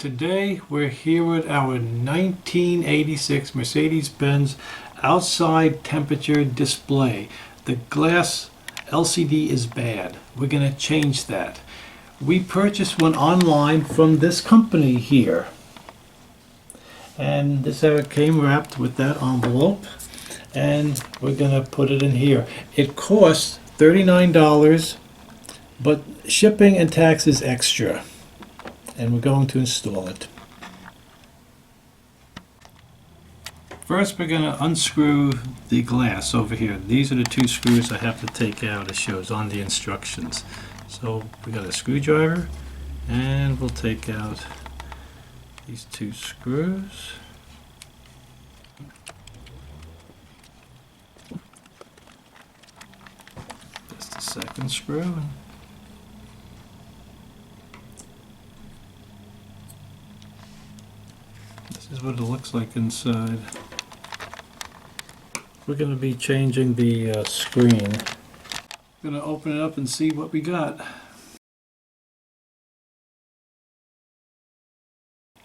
Today we're here with our 1986 Mercedes-Benz outside temperature display. The glass LCD is bad. We're going to change that. We purchased one online from this company here. And this is how it came wrapped with that envelope. And we're going to put it in here. It costs $39, but shipping and tax is extra. And we're going to install it. First we're going to unscrew the glass over here. These are the two screws I have to take out. It shows on the instructions. So we got a screwdriver and we'll take out these two screws. That's the second screw. This is what it looks like inside. We're going to be changing the screen. We're going to open it up and see what we got.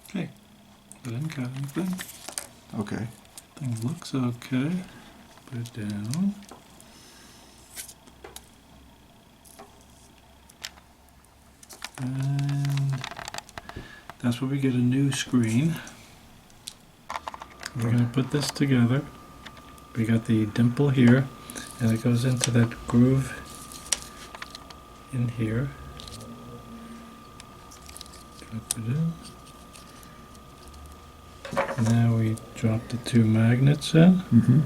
Okay, I didn't cut anything. Okay. Thing looks okay. Put it down. And that's where we get a new screen. We're going to put this together. We got the dimple here, and it goes into that groove in here. Drop it in. Now we drop the two magnets in. Mm-hmm.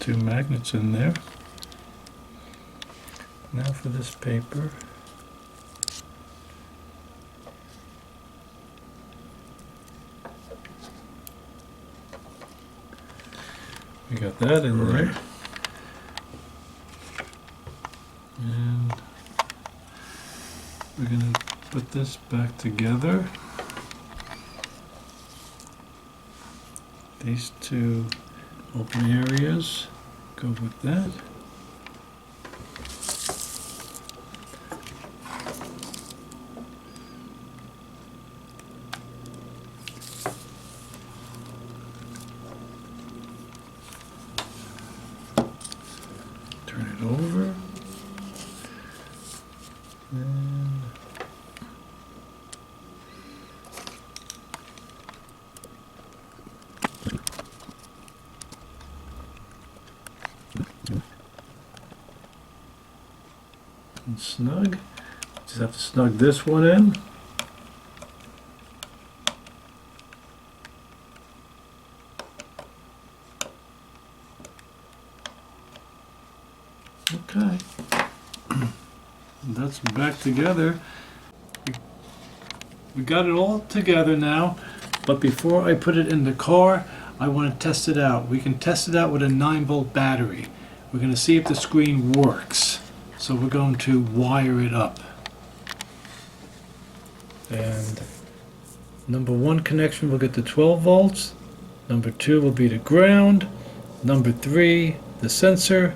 Two magnets in there. Now for this paper. We got that in there. And we're going to put this back together. These two open areas go with that. Turn it over. And snug. Just have to snug this one in. Okay. That's back together. We got it all together now, but before I put it in the car, I want to test it out. We can test it out with a 9-volt battery. We're going to see if the screen works. So we're going to wire it up. And number 1 connection will get the 12 volts. Number 2 will be the ground. Number 3, the sensor.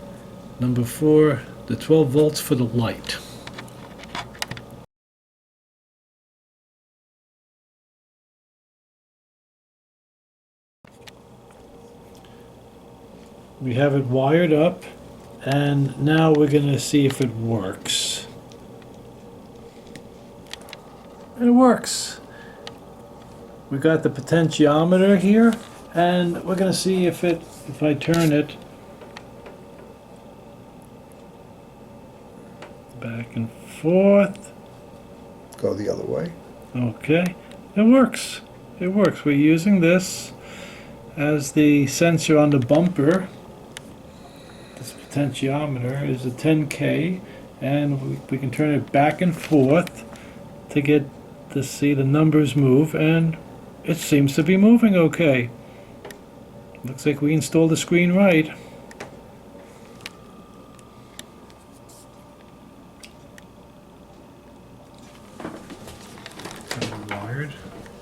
Number 4, the 12 volts for the light. We have it wired up. And now we're going to see if it works. It works. We got the potentiometer here, and we're going to see if I turn it back and forth. Go the other way. Okay, it works. It works. We're using this as the sensor on the bumper. Potentiometer is a 10K, and we can turn it back and forth to get to see the numbers move, and it seems to be moving okay. Looks like we installed the screen right.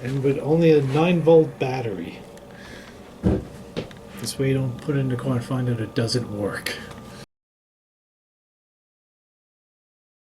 and with only a 9-volt battery. This way you don't put it in the car and find out it doesn't work.